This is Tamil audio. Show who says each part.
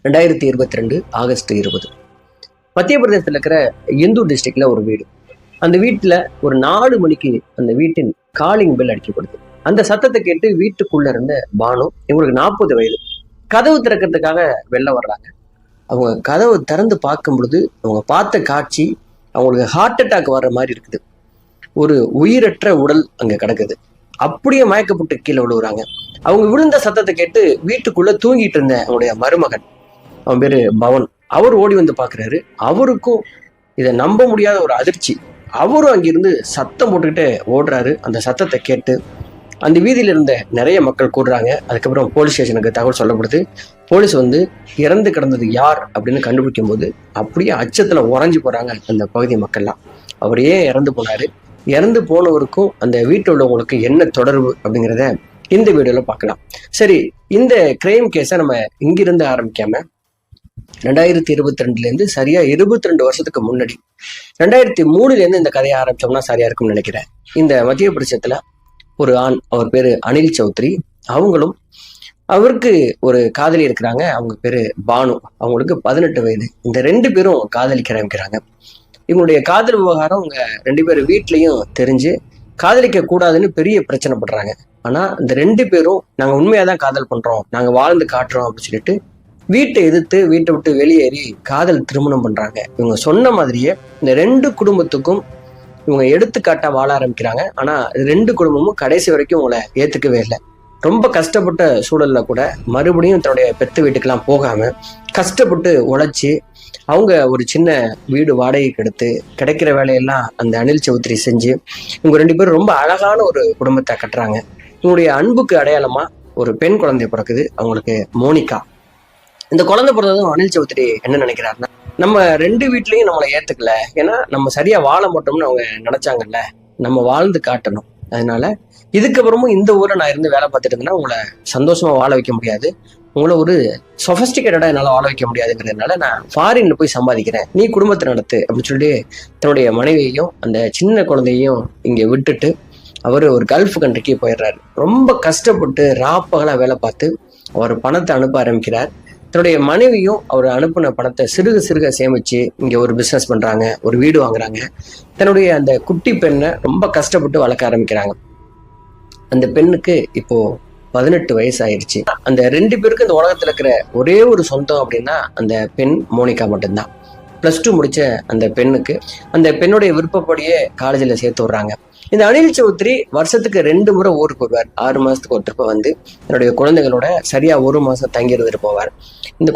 Speaker 1: 2022 ஆகஸ்ட் 20. மத்திய பிரதேசத்தில் இருக்கிற இந்தூர் டிஸ்ட்ரிக்ட்ல ஒரு வீடு. அந்த வீட்டில் ஒரு 4 மணிக்கு அந்த வீட்டின் காலிங் பெல் அடிக்கப்படுது. அந்த சத்தத்தை கேட்டு வீட்டுக்குள்ள இருந்த பானு, இவங்களுக்கு 40 வயது, கதவு திறக்கிறதுக்காக வெளில வர்றாங்க. அவங்க கதவு திறந்து பார்க்கும் பொழுது அவங்க பார்த்த காட்சி அவங்களுக்கு ஹார்ட் அட்டாக் வர்ற மாதிரி இருக்குது. ஒரு உயிரற்ற உடல் அங்க கிடக்குது. அப்படியே மயக்கப்பட்டு கீழே விழுவுறாங்க. அவங்க விழுந்த சத்தத்தை கேட்டு வீட்டுக்குள்ள தூங்கிட்டு இருந்த அவங்களுடைய மருமகன், அவன் பேரு பவன், அவர் ஓடி வந்து பாக்குறாரு. அவருக்கும் இதை நம்ப முடியாத ஒரு அதிர்ச்சி. அவரும் அங்கிருந்து சத்தம் போட்டுக்கிட்டே ஓடுறாரு. அந்த சத்தத்தை கேட்டு அந்த வீதியில இருந்த நிறைய மக்கள் கூடுறாங்க. அதுக்கப்புறம் போலீஸ் ஸ்டேஷனுக்கு தகவல் சொல்லப்படுது. போலீஸ் வந்து இறந்து கிடந்தது யார் அப்படின்னு கண்டுபிடிக்கும் போது அப்படியே அச்சத்துல உறைஞ்சு போறாங்க அந்த பகுதி மக்கள்லாம். அவர் ஏன் இறந்து போனாரு, இறந்து போனவருக்கும் அந்த வீட்டில் உள்ளவங்களுக்கு என்ன தொடர்பு அப்படிங்கிறத இந்த வீடியோல பார்க்கலாம். சரி, இந்த கிரைம் கேஸை நம்ம இங்கிருந்து ஆரம்பிக்காம 2022 இருந்து சரியா 22 வருஷத்துக்கு முன்னாடி 2003 இருந்து இந்த கதையை ஆரம்பிச்சோம்னா சரியா இருக்கும்னு நினைக்கிறேன். இந்த மத்திய பிரதேசத்துல ஒரு ஆண், அவர் பேரு அனில் சௌத்ரி. அவங்களும் அவருக்கு ஒரு காதலி இருக்கிறாங்க. அவங்க பேரு பானு, அவங்களுக்கு 18 வயது. இந்த 2 பேரும் காதலிக்க ஆரம்பிக்கிறாங்க. இவங்களுடைய காதல் விவகாரம் அவங்க 2 பேரும் வீட்லயும் தெரிஞ்சு காதலிக்க கூடாதுன்னு பெரிய பிரச்சனை பண்றாங்க. ஆனா இந்த 2 பேரும் நாங்க உண்மையாதான் காதல் பண்றோம், நாங்க வாழ்ந்து காட்டுறோம் அப்படின்னு சொல்லிட்டு வீட்டை எதிர்த்து வீட்டை விட்டு வெளியேறி காதல் திருமணம் பண்றாங்க. இவங்க சொன்ன மாதிரியே இந்த 2 குடும்பத்துக்கும் இவங்க எடுத்துக்காட்டா வாழ ஆரம்பிக்கிறாங்க. ஆனா 2 குடும்பமும் கடைசி வரைக்கும் உங்களை ஏத்துக்கவே இல்லை. ரொம்ப கஷ்டப்பட்ட சூழல்ல கூட மறுபடியும் தன்னுடைய பெத்து வீட்டுக்கெல்லாம் போகாம கஷ்டப்பட்டு உழைச்சி அவங்க ஒரு சின்ன வீடு வாடகைக்கு எடுத்து கிடைக்கிற வேலையெல்லாம் அந்த அனில் சௌத்ரி செஞ்சு இவங்க 2 பேரும் ரொம்ப அழகான ஒரு குடும்பத்தை கட்டுறாங்க. இவங்களுடைய அன்புக்கு அடையாளமா ஒரு பெண் குழந்தை பிறக்குது, அவங்களுக்கு மோனிகா. இந்த குழந்தை பிறந்ததும் அனில் சௌத்ரி என்ன நினைக்கிறாருன்னா, நம்ம 2 வீட்லயும் நம்மளை ஏத்துக்கல, ஏன்னா நம்ம சரியா வாழ மாட்டோம்னு அவங்க நினைச்சாங்கல்ல, நம்ம வாழ்ந்து காட்டணும். அதனால இதுக்கப்புறமும் இந்த ஊரை நான் இருந்து வேலை பார்த்துட்டு இருந்தேன்னா உங்களை சந்தோஷமா வாழ வைக்க முடியாது, உங்களை ஒரு சொஃபஸ்டிகேட்டடா என்னால வாழ வைக்க முடியாதுங்கிறதுனால நான் ஃபாரின்ல போய் சம்பாதிக்கிறேன், நீ குடும்பத்தை நடத்து அப்படின்னு சொல்லி தன்னுடைய மனைவியையும் அந்த சின்ன குழந்தையும் இங்க விட்டுட்டு அவர் ஒரு கல்ஃப் கண்ட்ரிக்கு போயிடுறாரு. ரொம்ப கஷ்டப்பட்டு ராப்பகலா வேலை பார்த்து அவர் பணத்தை அனுப்ப ஆரம்பிக்கிறார். தன்னுடைய மனைவியும் அவர் அனுப்பின பணத்தை சிறுக சிறுக சேமிச்சு இங்க ஒரு பிசினஸ் பண்றாங்க, ஒரு வீடு வாங்குறாங்க. தன்னுடைய அந்த குட்டி பெண்ணை ரொம்ப கஷ்டப்பட்டு வளர்க்க ஆரம்பிக்கிறாங்க. அந்த பெண்ணுக்கு இப்போ 18 வயசு ஆயிடுச்சு. அந்த 2 பேருக்கு இந்த உலகத்துல இருக்கிற ஒரே ஒரு சொந்தம் அப்படின்னா அந்த பெண் மோனிகா மட்டும்தான். +2 முடிச்ச அந்த பெண்ணுக்கு அந்த பெண்ணுடைய விருப்பப்படியே காலேஜில் சேர்த்து விடுறாங்க. இந்த அனில் சௌத்ரி வருஷத்துக்கு 2 முறை ஊருக்கு வருவார். 6 மாசத்துக்கு ஒரு ட்ரிப்பை வந்து என்னுடைய குழந்தைகளோட சரியா 1 மாசம் தங்கி இருந்துட்டு போவார். இந்த